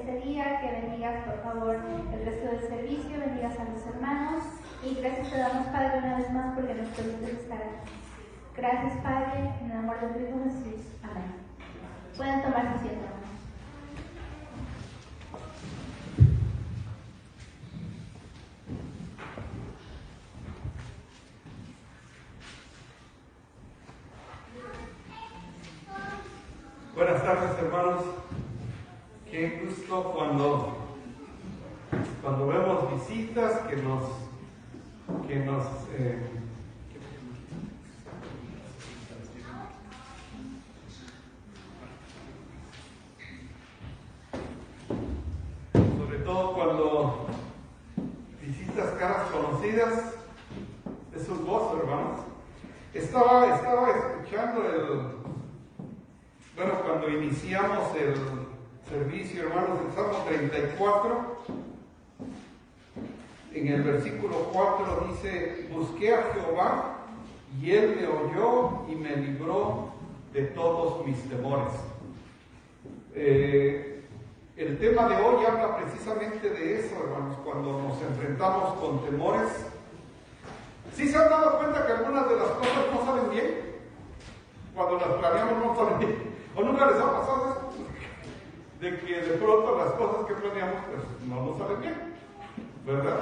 este día, que bendigas por favor el resto del servicio, bendigas a los hermanos y gracias te damos, Padre, una vez más porque nos permites estar aquí. Gracias, Padre, en el amor de Cristo Jesús. Amén. Pueden tomar asiento, hermanos. Buenas tardes, hermanos. Qué gusto cuando vemos visitas sobre todo cuando visitas caras conocidas, es un gozo, hermanos. Estaba escuchando cuando iniciamos el servicio, hermanos, el Salmo 34, en el versículo 4 dice: busqué a Jehová y Él me oyó y me libró de todos mis temores. El tema de hoy habla precisamente de eso, hermanos, cuando nos enfrentamos con temores. ¿Sí se han dado cuenta que algunas de las cosas no salen bien? Cuando las planeamos no salen bien. ¿O nunca les ha pasado eso? De que de pronto las cosas que planeamos pues no nos salen bien, ¿verdad?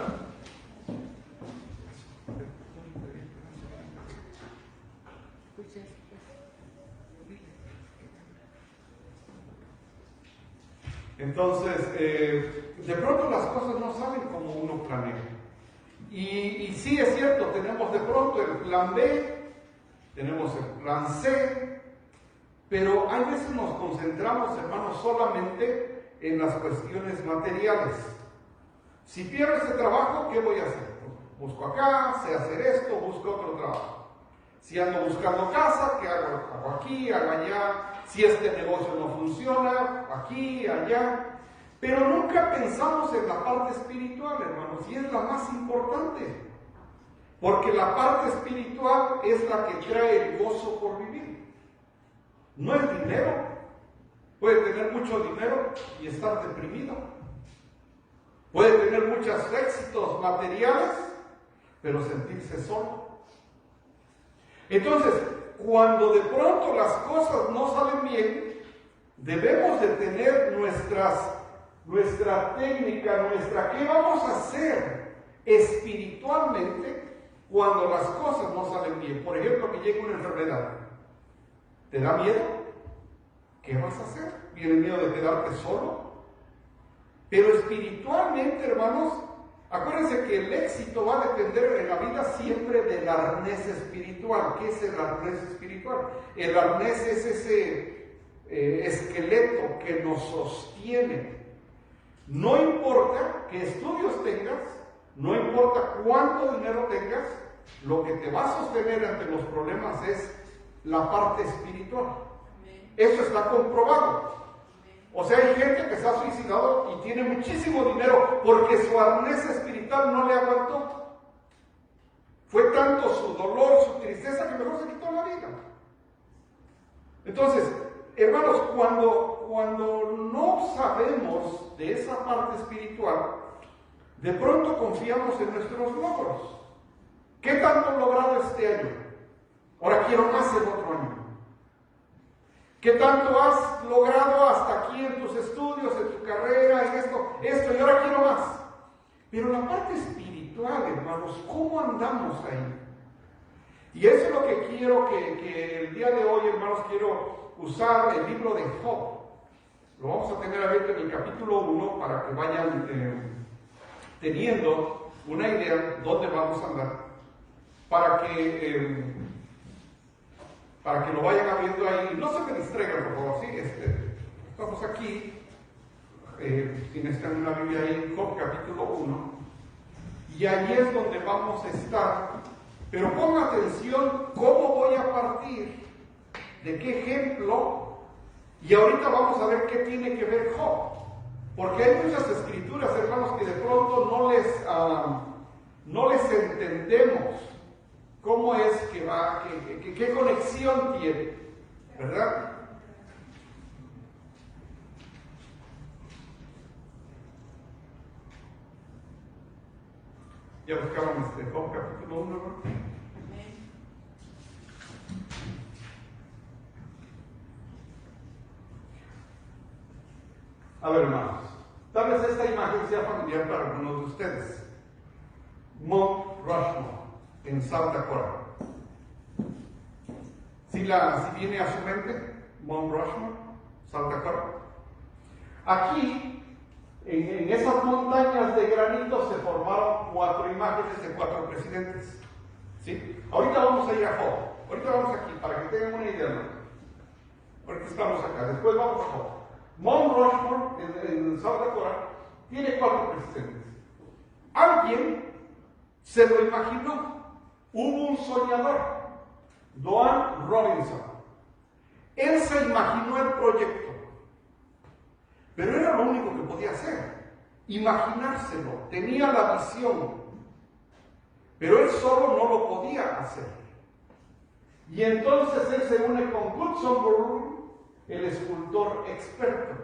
Entonces, de pronto las cosas no salen como uno planea. Y sí es cierto, tenemos de pronto el plan B, tenemos el plan C, pero hay veces nos concentramos, hermanos, solamente en las cuestiones materiales. Si pierdo ese trabajo, ¿qué voy a hacer? Busco acá, sé hacer esto, busco otro trabajo. Si ando buscando casa, ¿qué hago? Hago aquí, hago allá. Si este negocio no funciona, aquí, allá. Pero nunca pensamos en la parte espiritual, hermanos, y es la más importante. Porque la parte espiritual es la que trae el gozo por vivir. No es dinero. Puede tener mucho dinero y estar deprimido. Puede tener muchos éxitos materiales, pero sentirse solo. Entonces, cuando de pronto las cosas no salen bien, debemos de tener nuestra técnica, ¿qué vamos a hacer espiritualmente cuando las cosas no salen bien? Por ejemplo, que llegue una enfermedad. ¿Te da miedo? ¿Qué vas a hacer? ¿Viene el miedo de quedarte solo? Pero espiritualmente, hermanos, acuérdense que el éxito va a depender en la vida siempre del arnés espiritual. ¿Qué es el arnés espiritual? El arnés es ese esqueleto que nos sostiene. No importa qué estudios tengas, no importa cuánto dinero tengas, lo que te va a sostener ante los problemas es la parte espiritual. Eso está comprobado. O sea, hay gente que se ha suicidado y tiene muchísimo dinero porque su arnés espiritual no le aguantó. Fue tanto su dolor, su tristeza, que mejor se quitó la vida. Entonces, hermanos, cuando no sabemos de esa parte espiritual, de pronto confiamos en nuestros logros. ¿Qué tanto he logrado este año? Ahora quiero más el otro año. ¿Qué tanto has logrado hasta aquí en tus estudios, en tu carrera, en esto, y ahora quiero más? Pero la parte espiritual, hermanos, ¿cómo andamos ahí? Y eso es lo que quiero que el día de hoy, hermanos, quiero usar el libro de Job. Lo vamos a tener abierto en el capítulo 1 para que vayan teniendo una idea de dónde vamos a andar, para que lo vayan viendo ahí. No se me distraigan, por favor, ¿sí? Estamos aquí, tienes que una Biblia ahí, Job capítulo 1, y ahí es donde vamos a estar. Pero ponga atención cómo voy a partir, de qué ejemplo, y ahorita vamos a ver qué tiene que ver Job. Porque hay muchas escrituras, hermanos, que de pronto no les entendemos cómo es que va, qué conexión tiene, ¿verdad? Ya buscaban Job capítulo 1, ¿no? A ver, hermanos, tal vez esta imagen sea familiar para algunos de ustedes. Mount Rushmore, en South Dakota. Si viene a su mente, Mount Rushmore, South Dakota. Aquí, en esas montañas de granito, se formaron 4 imágenes de 4 presidentes. ¿Sí? Ahorita vamos a ir a Job. Ahorita vamos aquí, para que tengan una idea, ¿no? Porque estamos acá. Después vamos a Job. Mount Rushmore, en South Dakota, tiene 4 presidentes. Alguien se lo imaginó. Hubo un soñador, Doan Robinson. Él se imaginó el proyecto, pero era lo único que podía hacer, imaginárselo. Tenía la visión, pero él solo no lo podía hacer. Y entonces él se une con Goodson Burr, el escultor experto.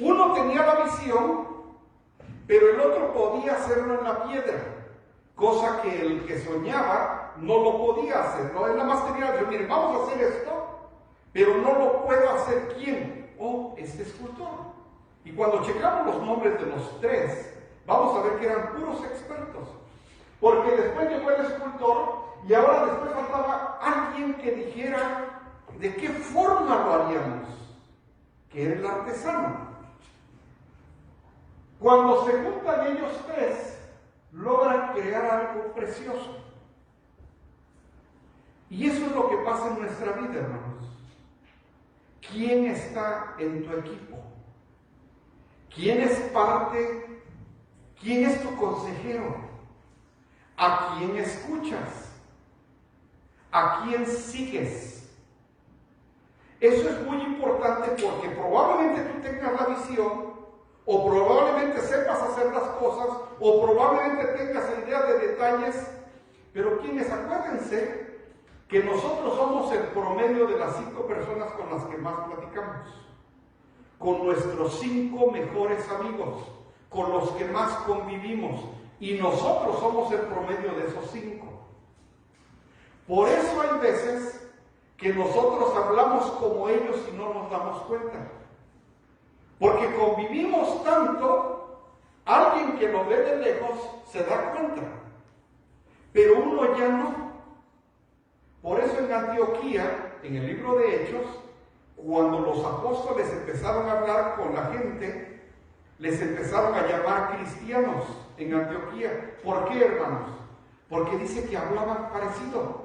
Uno tenía la visión, pero el otro podía hacerlo en la piedra, cosa que el que soñaba no lo podía hacer. No, él nada más tenía la visión, mire, vamos a hacer esto, pero no lo puedo hacer. ¿Quién? Este escultor. Y cuando checamos los nombres de los 3, vamos a ver que eran puros expertos. Porque después llegó el escultor y ahora después faltaba alguien que dijera de qué forma lo haríamos, que era el artesano. Cuando se juntan ellos 3, logran crear algo precioso. Y eso es lo que pasa en nuestra vida, hermanos. ¿Quién está en tu equipo? ¿Quién es parte? ¿Quién es tu consejero? ¿A quién escuchas? ¿A quién sigues? Eso es muy importante porque probablemente tú tengas la visión, o probablemente sepas hacer las cosas, o probablemente tengas idea de detalles, pero quienes, acuérdense que nosotros somos el promedio de las 5 personas con las que más platicamos, con nuestros 5 mejores amigos, con los que más convivimos, y nosotros somos el promedio de esos 5. Por eso hay veces que nosotros hablamos como ellos y no nos damos cuenta. Porque convivimos tanto, alguien que lo ve de lejos se da cuenta, pero uno ya no. Por eso en Antioquía, en el libro de Hechos, cuando los apóstoles empezaron a hablar con la gente, les empezaron a llamar cristianos en Antioquía. ¿Por qué, hermanos? Porque dice que hablaban parecido.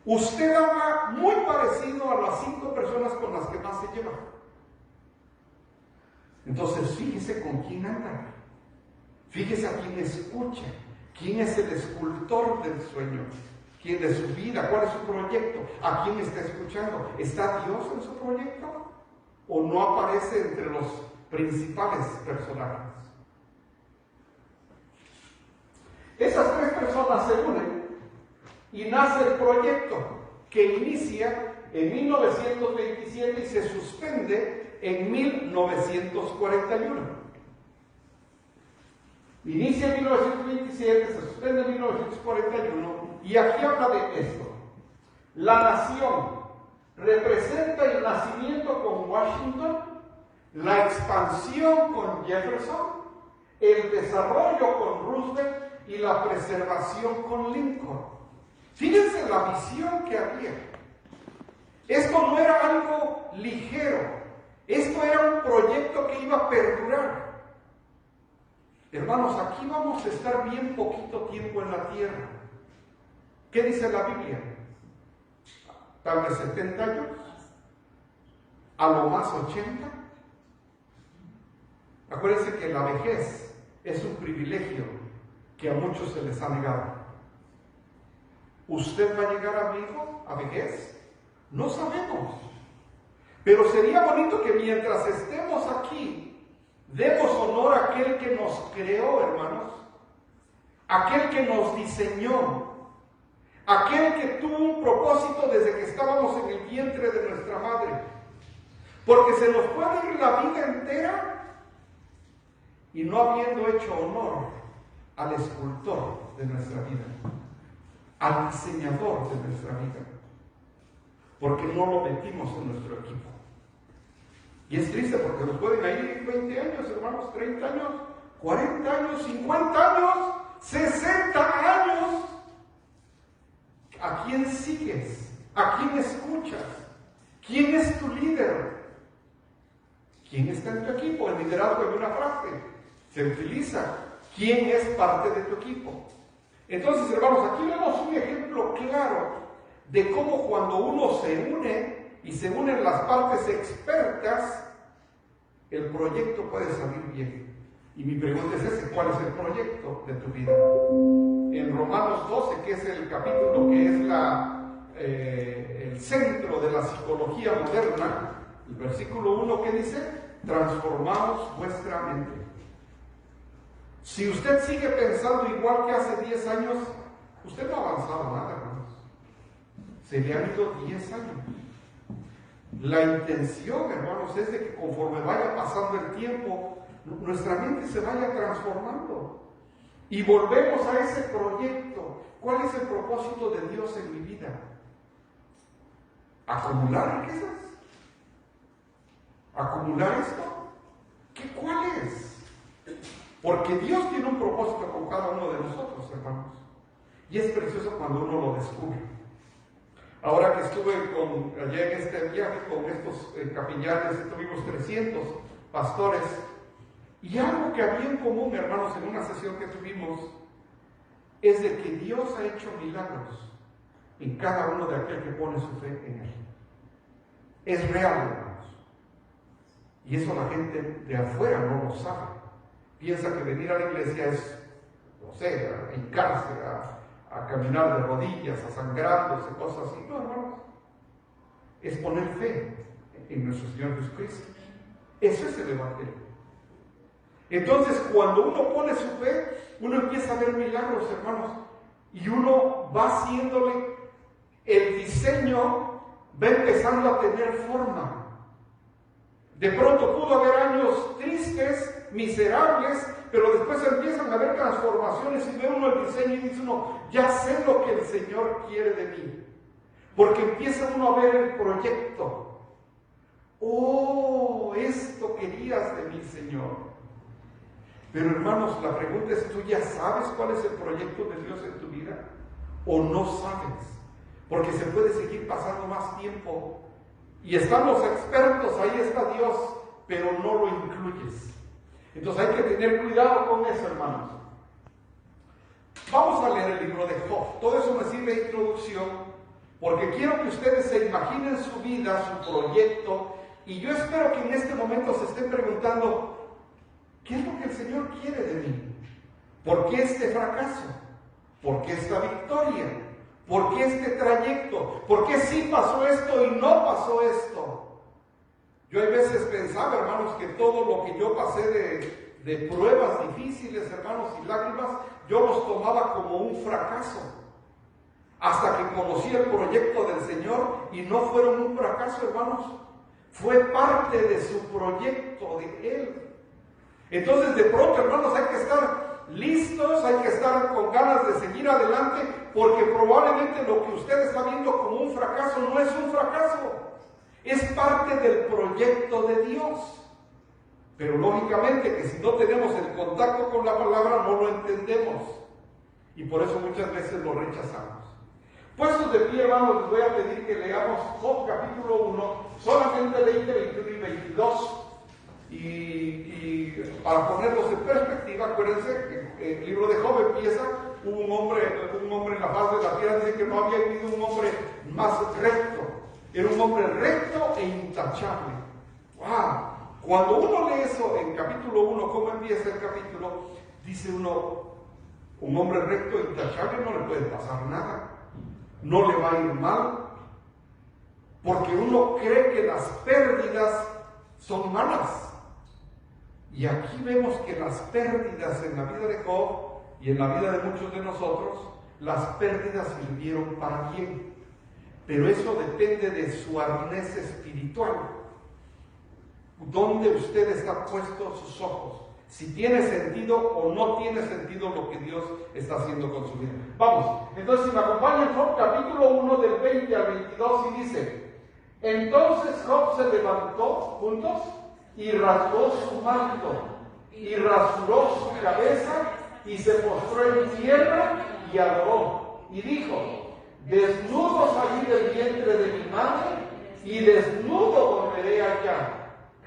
Usted habla muy parecido a las 5 personas con las que más se lleva. Entonces, fíjese con quién anda. Fíjese a quién escucha. ¿Quién es el escultor del sueño? ¿Quién de su vida? ¿Cuál es su proyecto? ¿A quién está escuchando? ¿Está Dios en su proyecto? ¿O no aparece entre los principales personajes? Esas 3 personas se unen y nace el proyecto que inicia en 1927 y se suspende en 1941. Inicia en 1927, se suspende en 1941 y aquí habla de esto. La nación representa el nacimiento con Washington, la expansión con Jefferson, el desarrollo con Roosevelt y la preservación con Lincoln. Fíjense la visión que había. Esto no era algo ligero, esto era un proyecto que iba a perdurar. Hermanos, aquí vamos a estar bien poquito tiempo en la tierra. ¿Qué dice la Biblia? Tal vez 70 años, a lo más 80. Acuérdense que la vejez es un privilegio que a muchos se les ha negado. ¿Usted va a llegar a viejo, a vejez? No sabemos. Pero sería bonito que mientras estemos aquí, demos honor a aquel que nos creó, hermanos, aquel que nos diseñó, aquel que tuvo un propósito desde que estábamos en el vientre de nuestra madre. Porque se nos puede ir la vida entera y no habiendo hecho honor al escultor de nuestra vida, al diseñador de nuestra vida, porque no lo metimos en nuestro equipo. Y es triste porque nos pueden ir 20 años, hermanos, 30 años, 40 años, 50 años, 60 años. ¿A quién sigues? ¿A quién escuchas? ¿Quién es tu líder? ¿Quién está en tu equipo? El liderazgo es una frase, se utiliza. ¿Quién es parte de tu equipo? Entonces, hermanos, aquí vemos un ejemplo claro de cómo cuando uno se une y se unen las partes expertas, el proyecto puede salir bien. Y mi pregunta es esa: ¿cuál es el proyecto de tu vida? En Romanos 12, que es el capítulo que es el centro de la psicología moderna, el versículo 1 que dice: transformaos vuestra mente. Si usted sigue pensando igual que hace 10 años, usted no ha avanzado nada, hermanos. Se le han ido 10 años. La intención, hermanos, es de que conforme vaya pasando el tiempo, nuestra mente se vaya transformando. Y volvemos a ese proyecto. ¿Cuál es el propósito de Dios en mi vida? ¿Acumular riquezas? ¿Acumular esto? ¿Cuál es? Porque Dios tiene un propósito con cada uno de nosotros, hermanos. Y es precioso cuando uno lo descubre. Ahora que estuve allá en este viaje con estos capellanes, estuvimos 300 pastores. Y algo que había en común, hermanos, en una sesión que tuvimos, es de que Dios ha hecho milagros en cada uno de aquel que pone su fe en Él. Es real, hermanos. Y eso la gente de afuera no lo sabe. Piensa que venir a la iglesia es, no sé, a hincarse, a caminar de rodillas, a sangrándose, cosas así. No, hermanos. Es poner fe en nuestro Señor Jesucristo. Eso es el Evangelio. Entonces, cuando uno pone su fe, uno empieza a ver milagros, hermanos, y uno va haciéndole, el diseño va empezando a tener forma. De pronto pudo haber años tristes, miserables, pero después empiezan a haber transformaciones y ve uno el diseño y dice uno: ya sé lo que el Señor quiere de mí, porque empieza uno a ver el proyecto. Oh, esto querías de mí, Señor. Pero, hermanos, la pregunta es: ¿tú ya sabes cuál es el proyecto de Dios en tu vida? ¿O no sabes? Porque se puede seguir pasando más tiempo y están los expertos, ahí está Dios, pero no lo incluyes. Entonces hay que tener cuidado con eso, hermanos. Vamos a leer el libro de Job. Todo eso me sirve de introducción, porque quiero que ustedes se imaginen su vida, su proyecto, y yo espero que en este momento se estén preguntando: ¿qué es lo que el Señor quiere de mí? ¿Por qué este fracaso? ¿Por qué esta victoria? ¿Por qué este trayecto? ¿Por qué sí pasó esto y no pasó esto? Yo a veces pensaba, hermanos, que todo lo que yo pasé de pruebas difíciles, hermanos, y lágrimas, yo los tomaba como un fracaso. Hasta que conocí el proyecto del Señor y no fueron un fracaso, hermanos. Fue parte de su proyecto, de Él. Entonces, de pronto, hermanos, hay que estar listos, hay que estar con ganas de seguir adelante, porque probablemente lo que usted está viendo como un fracaso no es un fracaso, es parte del proyecto de Dios. Pero lógicamente que si no tenemos el contacto con la palabra no lo entendemos, y por eso muchas veces lo rechazamos. Puestos de pie, hermanos, les voy a pedir que leamos Job capítulo 1, solamente 20, 21 y 22. Y para ponerlos en perspectiva, acuérdense que el libro de Job empieza: hubo un hombre en la faz de la tierra, dice que no había habido un hombre más recto, era un hombre recto e intachable. ¡Wow! Cuando uno lee eso en capítulo 1, ¿cómo empieza el capítulo? Dice uno: un hombre recto e intachable no le puede pasar nada, no le va a ir mal, porque uno cree que las pérdidas son malas. Y aquí vemos que las pérdidas en la vida de Job y en la vida de muchos de nosotros, las pérdidas sirvieron para bien. Pero eso depende de su arnés espiritual. ¿Dónde usted está puesto sus ojos? si tiene sentido o no tiene sentido lo que Dios está haciendo con su vida. Vamos, entonces si me acompañan, Job capítulo 1 del 20 al 22 y dice: entonces Job se levantó, juntos, y rasgó su manto, y rasuró su cabeza, y se postró en tierra y adoró, y dijo: desnudo salí del vientre de mi madre, y desnudo volveré allá.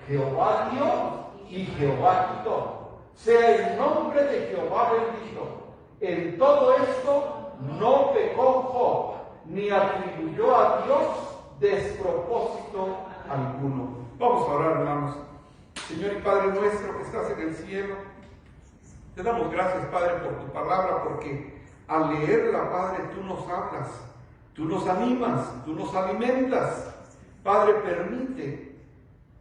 Jehová dio y Jehová quitó. Sea el nombre de Jehová bendito. En todo esto no pecó Job, ni atribuyó a Dios despropósito alguno. Vamos a orar, hermanos. Señor y Padre nuestro que estás en el cielo, te damos gracias, Padre, por tu palabra, porque al leerla, Padre, tú nos hablas, tú nos animas, tú nos alimentas. Padre, permite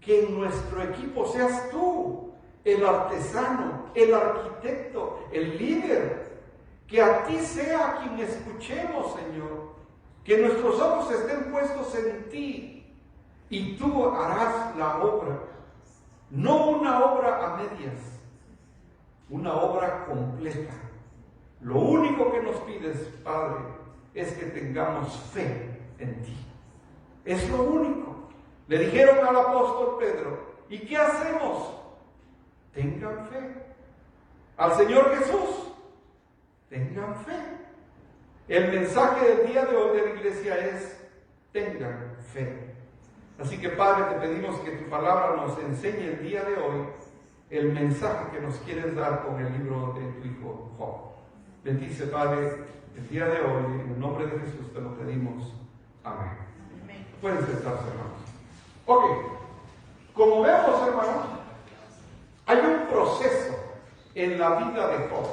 que en nuestro equipo seas tú el artesano, el arquitecto, el líder, que a ti sea a quien escuchemos, Señor, que nuestros ojos estén puestos en ti y tú harás la obra, no una obra a medias, una obra completa. Lo único que nos pides, Padre, es que tengamos fe en ti. Es lo único. Le dijeron al apóstol Pedro: ¿y qué hacemos? Tengan fe. Al Señor Jesús, tengan fe. El mensaje del día de hoy de la iglesia es: tengan fe. Así que, Padre, te pedimos que tu palabra nos enseñe el día de hoy el mensaje que nos quieres dar con el libro de tu Hijo Job. Bendice, Padre, el día de hoy, en el nombre de Jesús te lo pedimos. Amén. Pueden sentarse, hermanos. Ok, como vemos, hermanos, hay un proceso en la vida de Job.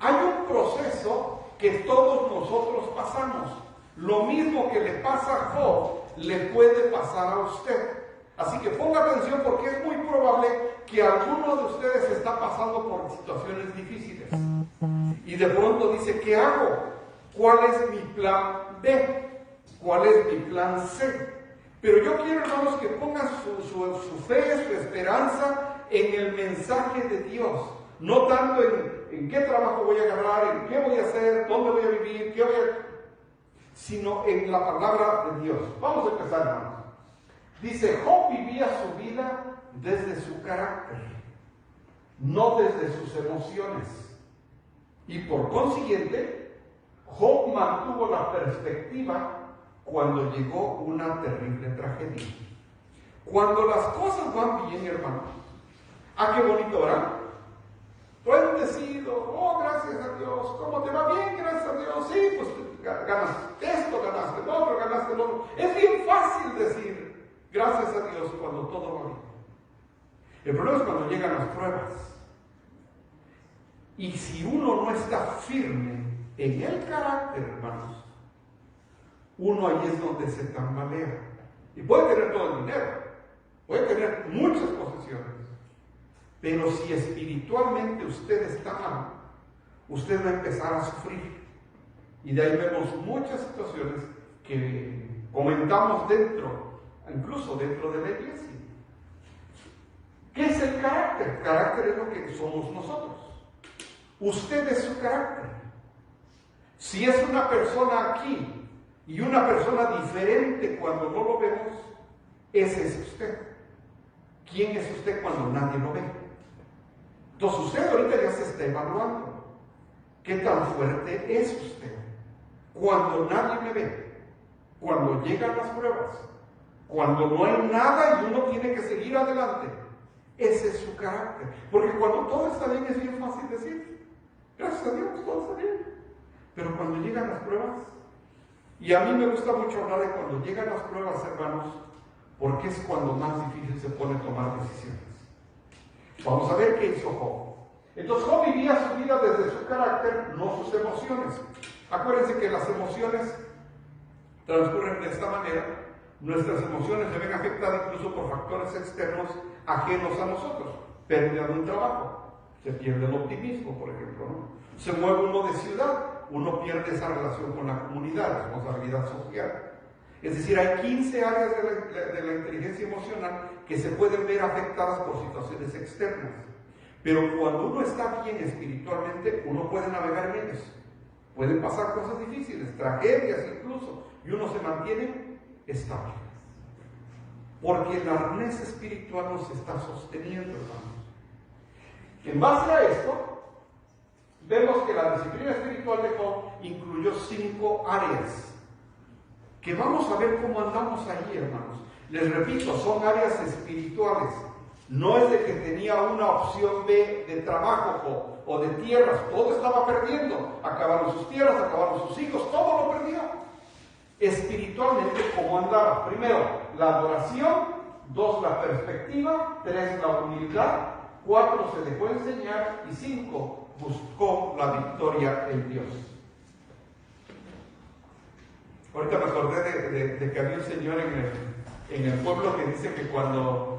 Hay un proceso que todos nosotros pasamos. Lo mismo que le pasa a Job, le puede pasar a usted. Así que ponga atención, porque es muy probable que alguno de ustedes está pasando por situaciones difíciles. Y de pronto dice: ¿qué hago? ¿Cuál es mi plan B? ¿Cuál es mi plan C? Pero yo quiero, hermanos, que pongan su fe, su esperanza en el mensaje de Dios. No tanto en qué trabajo voy a agarrar, en qué voy a hacer, dónde voy a vivir, qué voy a... sino en la palabra de Dios. Vamos a empezar, hermanos. Dice: Job vivía su vida desde su carácter, no desde sus emociones. Y por consiguiente, Job mantuvo la perspectiva cuando llegó una terrible tragedia. Cuando las cosas van bien, hermanos, ¡ah, qué bonito, verdad! Pueden decir: oh, gracias a Dios. ¿Cómo te va? Bien, gracias a Dios. Sí, pues ganas esto, ganaste lo otro, ganaste lo otro. Es bien fácil decir gracias a Dios cuando todo va bien. El problema es cuando llegan las pruebas. Y si uno no está firme en el carácter, hermanos, uno ahí es donde se tambalea. Y puede tener todo el dinero, puede tener muchas posesiones, pero si espiritualmente usted está mal, usted va a empezar a sufrir. Y de ahí vemos muchas situaciones que comentamos incluso dentro de la iglesia. ¿Qué es el carácter? El carácter es lo que somos nosotros. Usted es su carácter. Si es una persona aquí y una persona diferente cuando no lo vemos, ese es usted. ¿Quién es usted cuando nadie lo ve? Entonces usted ahorita ya se está evaluando. ¿Qué tan fuerte es usted? Cuando nadie me ve, cuando llegan las pruebas, cuando no hay nada y uno tiene que seguir adelante, ese es su carácter. Porque cuando todo está bien es bien fácil decir: gracias a Dios, todo está bien. Pero cuando llegan las pruebas, y a mí me gusta mucho hablar de cuando llegan las pruebas, hermanos, porque es cuando más difícil se pone tomar decisiones. Vamos a ver qué hizo Job. Entonces Job vivía su vida desde su carácter, no sus emociones. Acuérdense que las emociones transcurren de esta manera. Nuestras emociones se ven afectadas incluso por factores externos ajenos a nosotros. Pérdida de un trabajo, se pierde el optimismo, por ejemplo, ¿no? Se mueve uno de ciudad, uno pierde esa relación con la comunidad, responsabilidad social. Es decir, hay 15 áreas de la inteligencia emocional que se pueden ver afectadas por situaciones externas. Pero cuando uno está bien espiritualmente, uno puede navegar en ellos. Pueden pasar cosas difíciles, tragedias incluso, y uno se mantiene estable. Porque el arnés espiritual nos está sosteniendo, hermanos. En base a esto, vemos que la disciplina espiritual de Job incluyó 5 áreas, que vamos a ver cómo andamos ahí, hermanos. Les repito, son áreas espirituales. No es de que tenía una opción B de trabajo o de tierras, todo estaba perdiendo. Acabaron sus tierras, acabaron sus hijos, todo lo perdió. Espiritualmente, ¿cómo andaba? Primero, la adoración. 2, la perspectiva. 3, la humildad. 4, se dejó enseñar. Y 5, buscó la victoria en Dios. Ahorita me acordé de que había un señor en el pueblo que dice que cuando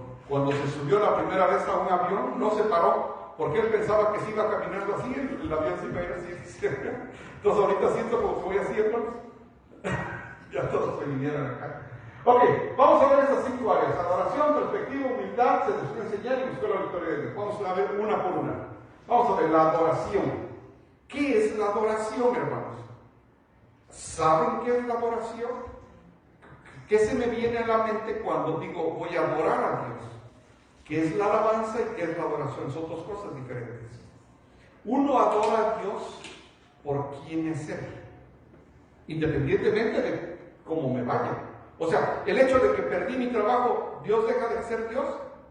se subió la primera vez a un avión, no se paró, porque él pensaba que se iba caminando así, el avión se iba a ir así. Entonces ahorita siento como que voy así, hermanos. Ya todos se vinieron acá. Ok, vamos a ver esas 5 áreas: adoración, perspectiva, humildad, se dejó enseñar y buscó la victoria de Dios. Vamos a ver una por una. Vamos a ver la adoración. ¿Qué es la adoración, hermanos? ¿Saben qué es la adoración? ¿Qué se me viene a la mente cuando digo voy a adorar a Dios? ¿Qué es la alabanza y qué es la adoración? Son 2 cosas diferentes. Uno adora a Dios por quién es Él, independientemente de cómo me vaya. O sea, el hecho de que perdí mi trabajo, ¿Dios deja de ser Dios?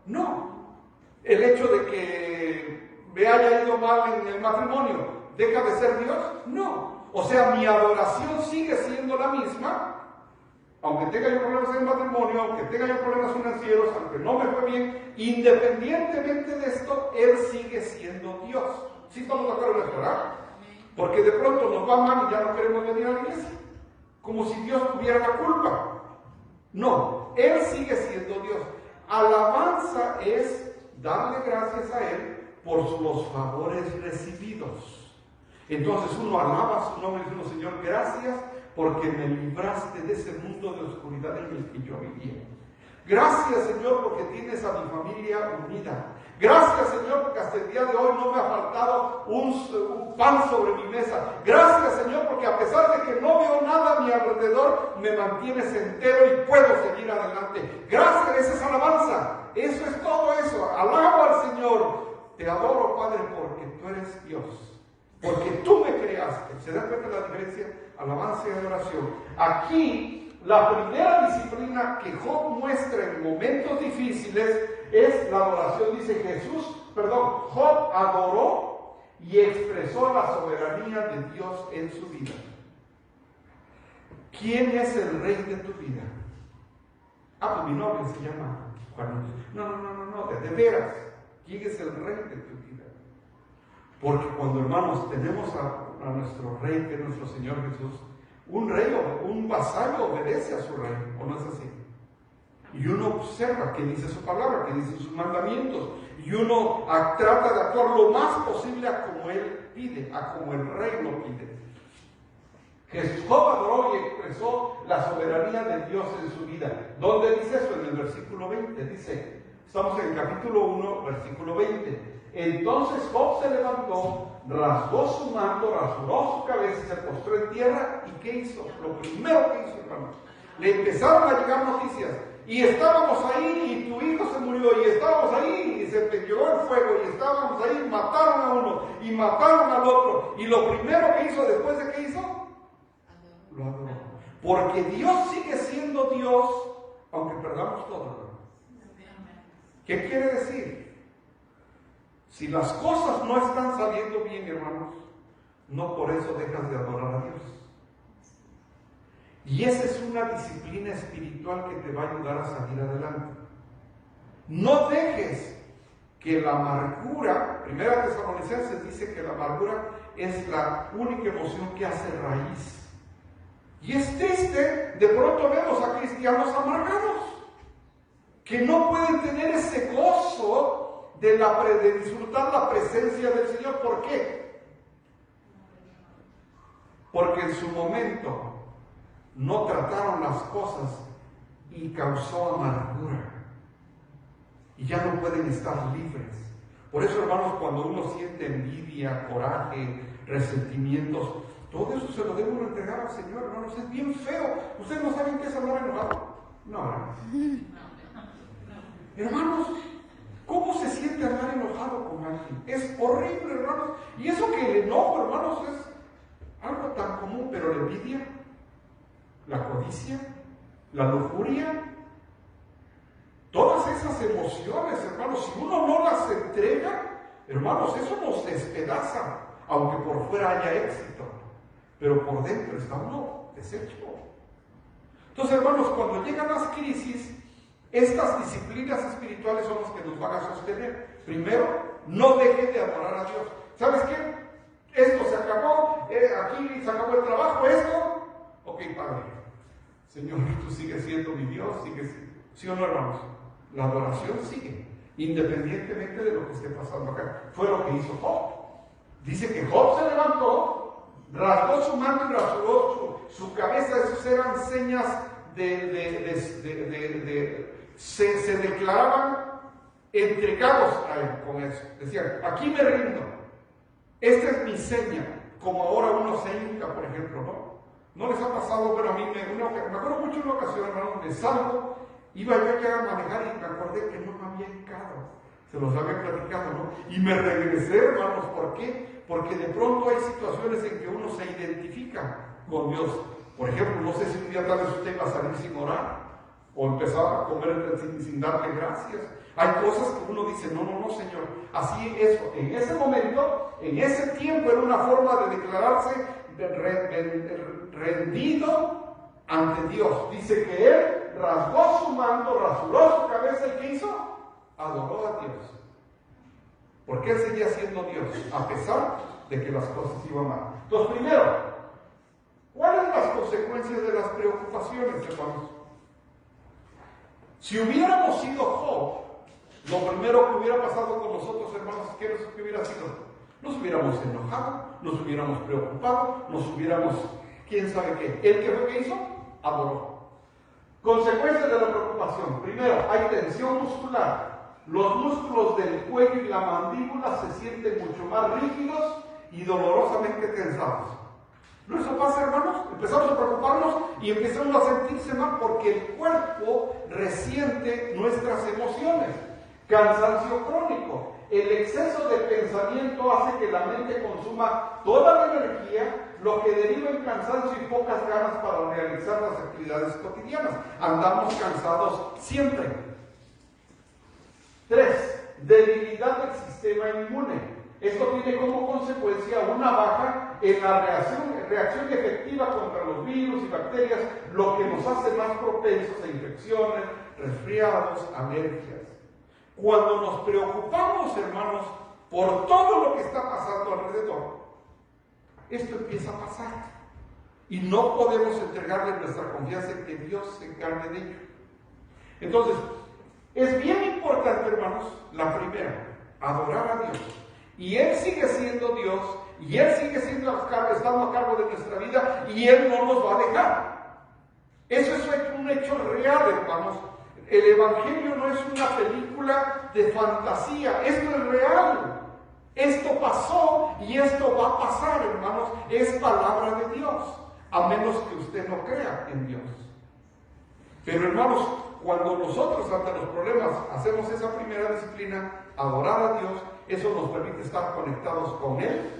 No. El hecho de que me haya ido mal en el matrimonio, ¿deja de ser Dios? No. O sea, mi adoración sigue siendo la misma, aunque tenga yo problemas en el matrimonio, aunque tenga yo problemas financieros, aunque no me fue bien, independientemente de esto, Él sigue siendo Dios. ¿Sí estamos de acuerdo en esto, verdad? Porque de pronto nos va mal y ya no queremos venir a la iglesia, como si Dios tuviera la culpa. No, Él sigue siendo Dios. Alabanza es darle gracias a Él por los favores recibidos. Entonces uno alaba su nombre y dice: Señor, gracias porque me libraste de ese mundo de oscuridad en el que yo vivía. Gracias, Señor, porque tienes a mi familia unida. Gracias, Señor, porque hasta el día de hoy no me ha faltado un pan sobre mi mesa. Gracias, Señor, porque a pesar de que no veo nada a mi alrededor, me mantienes entero y puedo seguir adelante. Gracias, esa es alabanza. Eso es todo eso. Alabo al Señor. Te adoro, Padre, porque tú eres Dios. Porque tú me creaste. ¿Se dan cuenta de la diferencia? Alabanza y adoración. Aquí, la primera disciplina que Job muestra en momentos difíciles es la adoración. Dice Job adoró y expresó la soberanía de Dios en su vida. ¿Quién es el rey de tu vida? Pues mi novia se llama Juanito. No, de veras. ¿Quién es el rey de tu vida? Porque cuando, hermanos, tenemos a nuestro rey, que es nuestro Señor Jesús, un rey o un vasallo obedece a su rey, ¿o no es así? Y uno observa que dice su palabra, que dice sus mandamientos, y uno trata de actuar lo más posible a como Él pide, a como el rey lo pide. Job adoró y expresó la soberanía de Dios en su vida. ¿Dónde dice eso? En el versículo 20, dice, estamos en el capítulo 1, versículo 20. Entonces Job se levantó, rasgó su manto, rasuró su cabeza y se postró en tierra. ¿Y qué hizo? Lo primero que hizo, hermanos, le empezaron a llegar noticias. Y estábamos ahí y tu hijo se murió, y estábamos ahí y se te llevó el fuego, y estábamos ahí, mataron a uno y mataron al otro. Y lo primero que hizo después de que hizo, lo adoró. Porque Dios sigue siendo Dios, aunque perdamos todo. ¿Qué quiere decir? Si las cosas no están saliendo bien, hermanos, no por eso dejas de adorar a Dios. Y esa es una disciplina espiritual que te va a ayudar a salir adelante. No dejes que la amargura, Primera Tesalonicenses dice que la amargura es la única emoción que hace raíz. Y es triste, de pronto vemos a cristianos amargados, que no pueden tener ese gozo de disfrutar la presencia del Señor. ¿Por qué? Porque en su momento no trataron las cosas y causó amargura. Y ya no pueden estar libres. Por eso, hermanos, cuando uno siente envidia, coraje, resentimientos, todo eso se lo debe uno entregar al Señor, hermanos. Es bien feo. ¿Ustedes no saben qué es andar enojado? No, hermanos. Hermanos, ¿cómo se siente andar enojado con alguien? Es horrible, hermanos. Y eso que el enojo, hermanos, es algo tan común, pero la envidia, la codicia, la lujuria, todas esas emociones, hermanos, si uno no las entrega, hermanos, eso nos despedaza, aunque por fuera haya éxito, pero por dentro está uno deshecho. Entonces, hermanos, cuando llegan las crisis, estas disciplinas espirituales son las que nos van a sostener. Primero, no dejen de adorar a Dios. ¿Sabes qué? Esto se acabó, aquí se acabó el trabajo, esto. Ok, Padre, Señor, tú sigues siendo mi Dios, sigues, ¿sí o no, hermanos? La adoración sigue, independientemente de lo que esté pasando acá. Fue lo que hizo Job. Dice que Job se levantó, rasgó su manto y rasuró su cabeza. Esas eran señas se declaraban entregados a él con eso. Decían, aquí me rindo. Esta es mi seña. Como ahora uno se hinca, por ejemplo, ¿no? ¿No les ha pasado? Pero a mí me acuerdo mucho una ocasión, hermano, me salgo, iba yo ya a manejar y me acordé que no me había hincado. Se los había platicado, ¿no? Y me regresé, hermanos. ¿Por qué? Porque de pronto hay situaciones en que uno se identifica con Dios. Por ejemplo, no sé si un día tal vez usted va a salir sin orar o empezar a comer sin darle gracias. Hay cosas que uno dice, no, Señor. Así es, en ese momento, en ese tiempo, era una forma de declararse rendido ante Dios. Dice que él rasgó su manto, rasuró su cabeza y ¿qué hizo? Adoró a Dios. Porque él seguía siendo Dios, a pesar de que las cosas iban mal. Entonces, primero, ¿cuáles son las consecuencias de las preocupaciones, hermanos? Si hubiéramos sido Job, lo primero que hubiera pasado con nosotros, hermanos, ¿qué hubiera sido? Nos hubiéramos enojado, nos hubiéramos preocupado, nos hubiéramos, quién sabe qué. ¿Él qué fue que hizo? Adoró. Consecuencias de la preocupación. Primero, hay tensión muscular. Los músculos del cuello y la mandíbula se sienten mucho más rígidos y dolorosamente tensados. ¿No eso pasa, hermanos? Empezamos a preocuparnos y empezamos a sentirse mal porque el cuerpo resiente nuestras emociones. Cansancio crónico. El exceso de pensamiento hace que la mente consuma toda la energía, lo que deriva en cansancio y pocas ganas para realizar las actividades cotidianas. Andamos cansados siempre. 3. Debilidad del sistema inmune. Esto tiene como consecuencia una baja en la reacción efectiva contra los virus y bacterias, lo que nos hace más propensos a infecciones, resfriados, alergias. Cuando nos preocupamos, hermanos, por todo lo que está pasando alrededor, esto empieza a pasar. Y no podemos entregarle nuestra confianza en que Dios se encargue de ello. Entonces, es bien importante, hermanos, la primera, adorar a Dios. Y Él sigue siendo Dios, y Él sigue estando a cargo de nuestra vida, y Él no nos va a dejar. Eso es un hecho real, hermanos. El Evangelio no es una película de fantasía, esto es real. Esto pasó y esto va a pasar, hermanos. Es palabra de Dios, a menos que usted no crea en Dios. Pero, hermanos, cuando nosotros ante los problemas hacemos esa primera disciplina, adorar a Dios, eso nos permite estar conectados con Él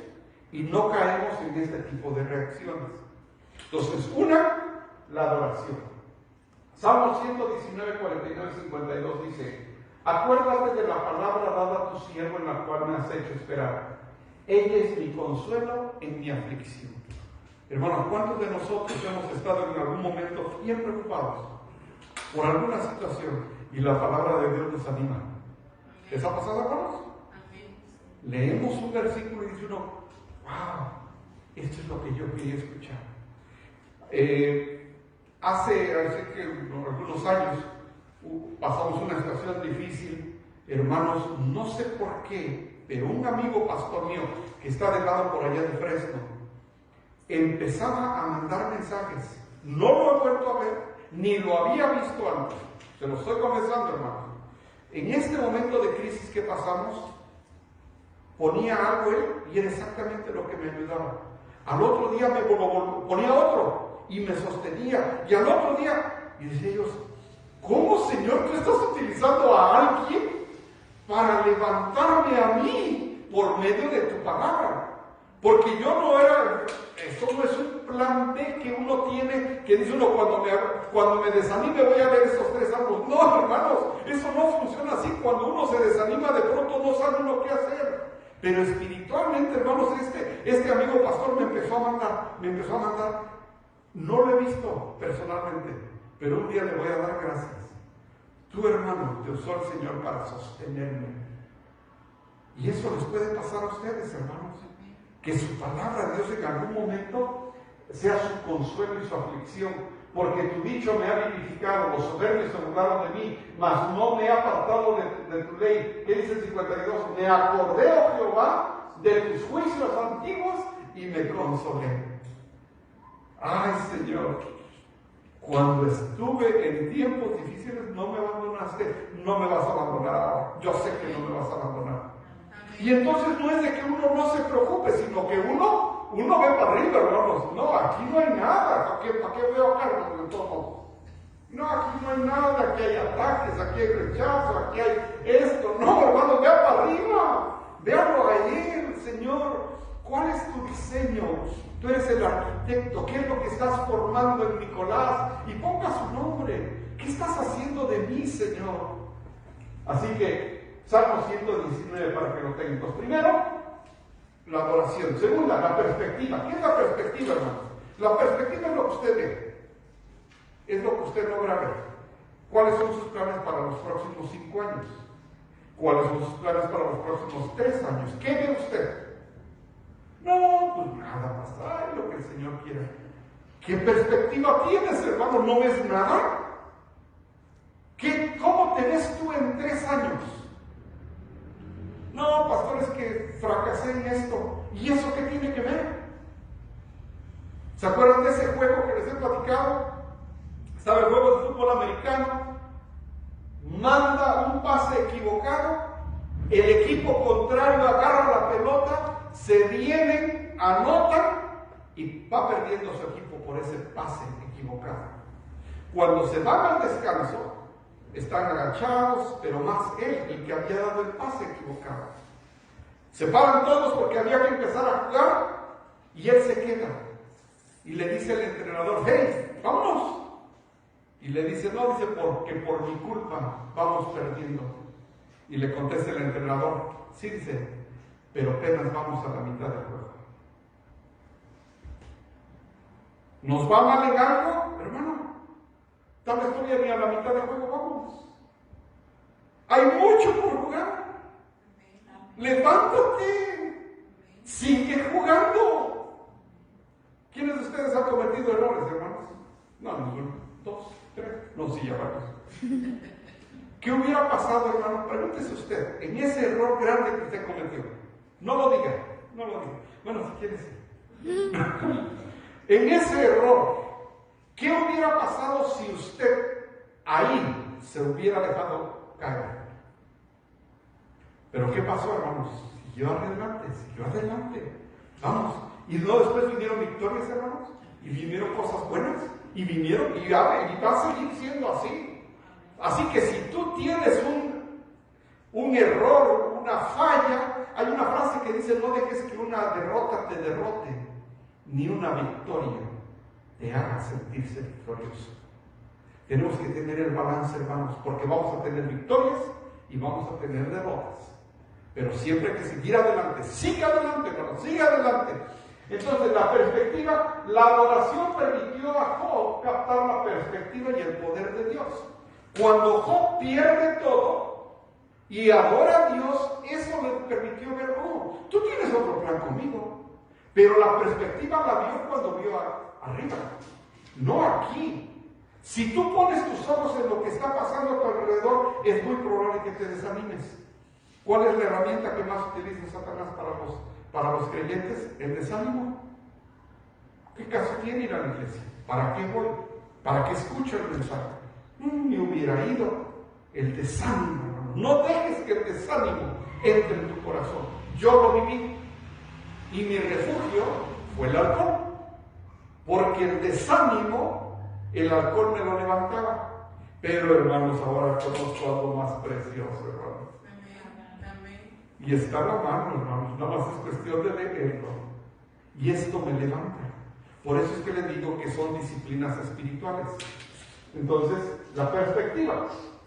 y no caemos en este tipo de reacciones. Entonces, la adoración. Salmo 119, 49 y 52 dice: acuérdate de la palabra dada a tu siervo en la cual me has hecho esperar. Ella es mi consuelo en mi aflicción. Hermanos, ¿cuántos de nosotros hemos estado en algún momento bien preocupados por alguna situación y la palabra de Dios nos anima? ¿Les ha pasado, hermanos? Leemos un versículo y dice uno: wow, esto es lo que yo quería escuchar. Hace que algunos años pasamos una situación difícil, hermanos, no sé por qué, pero un amigo pastor mío que está de lado por allá de Fresno empezaba a mandar mensajes. No lo he vuelto a ver, ni lo había visto antes. Se lo estoy confesando, hermanos. En este momento de crisis que pasamos, ponía algo él y era exactamente lo que me ayudaba. Al otro día me ponía otro y me sostenía. Y al otro día, y decía ellos, ¿cómo, Señor, tú estás utilizando a alguien para levantarme a mí por medio de tu palabra? Porque yo no era, esto no es un plan B que uno tiene, que dice uno cuando me desanime voy a ver esos 3 ángulos. No, hermanos, eso no funciona así. Cuando uno se desanima, de pronto no sabe uno qué hacer. Pero espiritualmente, hermanos, este amigo pastor me empezó a mandar, no lo he visto personalmente, pero un día le voy a dar gracias. Tu hermano te usó el Señor para sostenerme. Y eso les puede pasar a ustedes, hermanos. Que su palabra de Dios en algún momento sea su consuelo y su aflicción. Porque tu dicho me ha vivificado, los soberbios se burlaron de mí, mas no me he apartado de tu ley. ¿Qué dice el 52? Me acordé, oh Jehová, de tus juicios antiguos y me consolé. Ay, Señor, cuando estuve en tiempos difíciles no me abandonaste, no me vas a abandonar ahora. Yo sé que no me vas a abandonar. Y entonces no es de que uno no se preocupe, sino que uno ve para arriba, hermanos. No, aquí no hay nada. ¿Para qué veo acá, hermanos, de todo? No, aquí no hay nada, aquí hay ataques, aquí hay rechazo, aquí hay esto. No, hermanos, vea para arriba. Véanlo ahí, Señor. ¿Cuál es tu diseño? Tú eres el arquitecto. ¿Qué es lo que estás formando en Nicolás? Y ponga su nombre. ¿Qué estás haciendo de mí, Señor? Así que Salmo 119 para que lo tengan. Entonces, primero, la adoración. Segunda, la perspectiva. ¿Qué es la perspectiva, hermanos? La perspectiva es lo que usted ve. Es lo que usted logra ver. ¿Cuáles son sus planes para los próximos 5 años? ¿Cuáles son sus planes para los próximos 3 años? ¿Qué ve usted? No, pues nada más. Ay, lo que el Señor quiera. ¿Qué perspectiva tienes, hermano? ¿No ves nada? ¿Cómo te ves tú en 3 años? No, pastor, es que fracasé en esto. ¿Y eso qué tiene que ver? ¿Se acuerdan de ese juego que les he platicado? ¿Sabe el juego de fútbol americano? Manda un pase equivocado, el equipo contrario agarra la pelota, se vienen, anotan y va perdiendo su equipo por ese pase equivocado. Cuando se van al descanso, están agachados, pero más él, el que había dado el pase equivocado. Se paran todos porque había que empezar a jugar y él se queda. Y le dice al entrenador, hey, vámonos. Y le dice, no, dice, porque por mi culpa vamos perdiendo. Y le contesta el entrenador, sí, dice, pero apenas vamos a la mitad del juego. ¿Nos va mal en algo, hermano? Tal vez todavía ni a la mitad del juego vamos. Hay mucho por jugar. Levántate. Sigue jugando. ¿Quiénes de ustedes han cometido errores, hermanos? No, ninguno. 2, 3. No, sí, ya varios. ¿Qué hubiera pasado, hermano? Pregúntese usted, en ese error grande que usted cometió. No lo diga, no lo diga. Bueno, si quiere, sí. En ese error, ¿qué hubiera pasado si usted ahí se hubiera dejado caer? Pero ¿qué pasó, hermanos? Siguió adelante. Vamos. Y luego después vinieron victorias, hermanos. Y vinieron cosas buenas. Y vinieron, y va a seguir siendo así. Así que si tú tienes un error, una falla, hay una frase que dice, no dejes que una derrota te derrote, ni una victoria te haga sentirse victorioso. Tenemos que tener el balance, hermanos, porque vamos a tener victorias y vamos a tener derrotas. Pero siempre hay que seguir adelante. Sigue adelante, hermanos, sigue adelante. Entonces, la perspectiva, la adoración permitió a Job captar la perspectiva y el poder de Dios. Cuando Job pierde todo y adora a Dios, eso le permitió ver, tú tienes otro plan conmigo. Pero la perspectiva la vio cuando vio arriba, no aquí. Si tú pones tus ojos en lo que está pasando a tu alrededor, es muy probable que te desanimes. ¿Cuál es la herramienta que más utiliza Satanás para los creyentes? El desánimo. ¿Qué caso tiene ir a la iglesia? ¿Para qué voy? ¿Para qué escucho el mensaje? Me hubiera ido. El desánimo. No dejes que el desánimo entre en tu corazón. yo lo viví. Y mi refugio fue el alcohol. Porque el desánimo, el alcohol me lo levantaba. Pero hermanos, ahora conozco algo más precioso, hermanos. Y está a la mano, hermanos, nada más es cuestión de leerlo. Y esto me levanta. Por eso es que les digo que son disciplinas espirituales. Entonces, la perspectiva.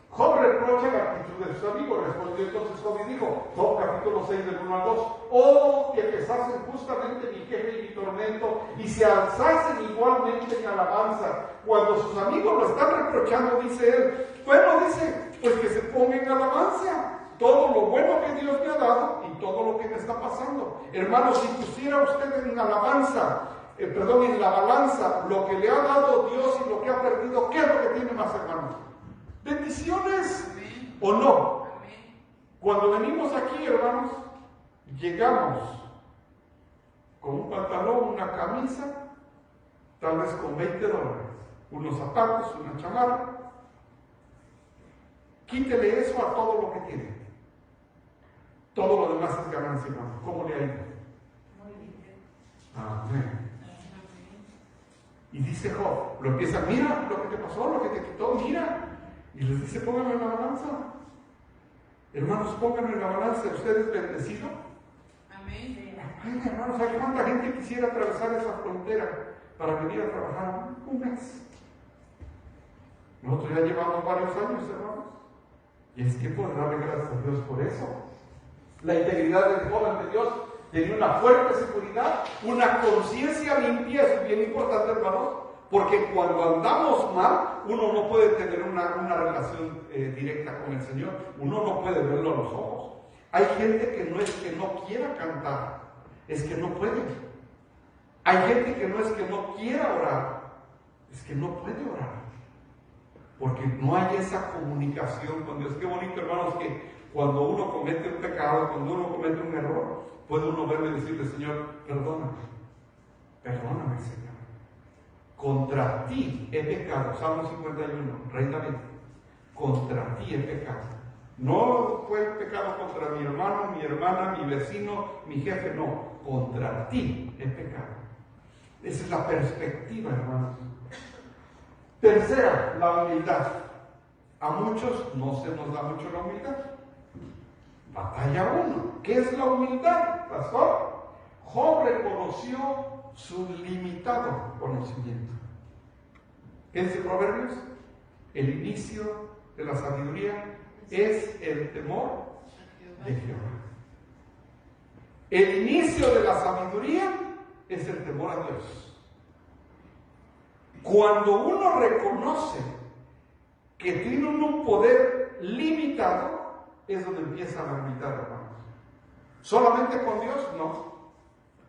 Job reprocha la actitud de sus amigos. Respondió entonces Job y dijo, Job capítulo 6 del 1 al 2, oh, que pesasen justamente mi queja y mi tormento, y se alzasen igualmente en alabanza. Cuando sus amigos lo están reprochando, dice él, bueno, dice, pues que se pongan en alabanza. Todo lo bueno que Dios me ha dado y todo lo que me está pasando. Hermanos, si pusiera usted en alabanza, en la balanza, lo que le ha dado Dios y lo que ha perdido, ¿qué es lo que tiene más, hermanos? Bendiciones. Amén. ¿O no? Amén. Cuando venimos aquí, hermanos, llegamos con un pantalón, una camisa, tal vez con $20, unos zapatos, una chamarra. Quítele eso a todo lo que tiene. Todo lo demás es ganancia, hermano. ¿Cómo le ha ido? Muy bien. Amén. Y dice Job, lo empieza, mira lo que te pasó, lo que te quitó, mira. Y les dice, pónganlo en la balanza. Hermanos, pónganlo en la balanza. ¿Usted es bendecido? Amén. Ay, hermanos, ¿hay cuánta gente quisiera atravesar esa frontera para venir a trabajar un mes? Nosotros ya llevamos varios años, hermanos. Y es tiempo de darle gracias a Dios por eso. La integridad del joven de Dios tenía una fuerte seguridad, una conciencia limpia. Eso es bien importante, hermanos, porque cuando andamos mal, uno no puede tener una relación directa con el Señor. Uno no puede verlo a los ojos. Hay gente que no es que no quiera cantar, es que no puede. Hay gente que no es que no quiera orar, es que no puede orar. Porque no hay esa comunicación con Dios. Qué bonito, hermanos, que cuando uno comete un pecado, cuando uno comete un error, puede uno verle y decirle, Señor, perdóname, Señor. Contra ti he pecado. Salmo 51, Rey David. Contra ti he pecado. No fue el pecado contra mi hermano, mi hermana, mi vecino, mi jefe, no. Contra ti he pecado. Esa es la perspectiva, hermanos. Tercera, la humildad. A muchos no se nos da mucho la humildad. Batalla 1. ¿Qué es la humildad, pastor? Job reconoció su limitado conocimiento. ¿Qué dice Proverbios? El inicio de la sabiduría es el temor de Jehová. El inicio de la sabiduría es el temor a Dios. Cuando uno reconoce que tiene un poder limitado, es donde empieza la humildad, hermanos. ¿Solamente con Dios? No.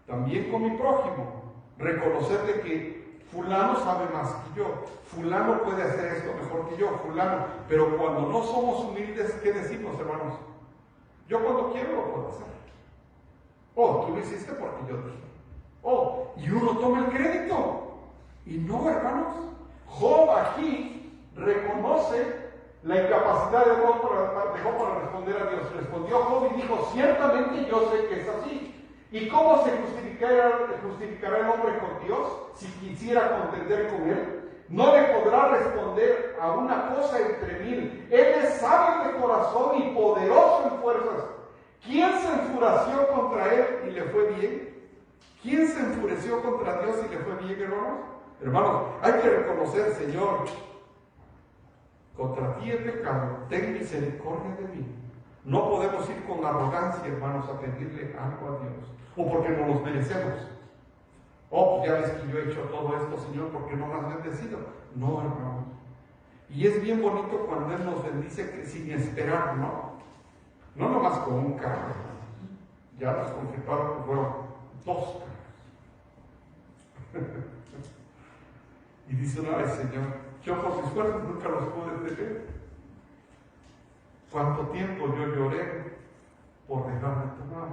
También con mi prójimo. Reconocerle que fulano sabe más que yo. Fulano puede hacer esto mejor que yo. Fulano. Pero cuando no somos humildes, ¿qué decimos, hermanos? Yo cuando quiero lo puedo hacer. Oh, tú lo hiciste porque yo dije. Oh, y uno toma el crédito. Y no, hermanos. Job aquí reconoce la incapacidad de Job para responder a Dios. Respondió Job y dijo, ciertamente yo sé que es así. ¿Y cómo se justificará el hombre con Dios si quisiera contender con él? No le podrá responder a una cosa entre mil. Él es sabio de corazón y poderoso en fuerzas. ¿Quién se enfureció contra él y le fue bien? ¿Quién se enfureció contra Dios y le fue bien, hermanos? Hermanos, hay que reconocer, Señor, contra ti he pecado, ten misericordia de mí. No podemos ir con arrogancia, hermanos, a pedirle algo a Dios, o porque no los merecemos. Oh, pues ya ves que yo he hecho todo esto, Señor, porque no me has bendecido. No, hermanos. Y es bien bonito cuando Él nos bendice que sin esperar, ¿no? No nomás con un carro. Ya nos confirmaron que fueron 2 carros. Y dice una vez, Señor, yo por mis fuerzas nunca los pude tener. ¿Cuánto tiempo yo lloré por dejar de tomar?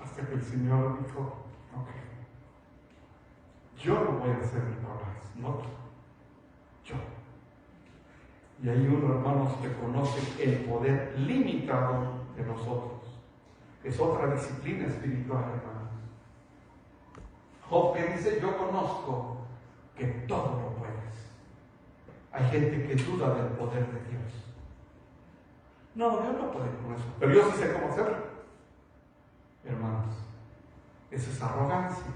Hasta que el Señor dijo, ok, yo no voy a hacer palabras, no tú, yo. Y ahí uno, hermanos, reconoce el poder limitado de nosotros. Es otra disciplina espiritual, hermanos. Job que dice, yo conozco que todo lo puedes. Hay gente que duda del poder de Dios. No, Dios no puede con eso, pero yo sí sé cómo hacerlo. Hermanos, eso es arrogancia.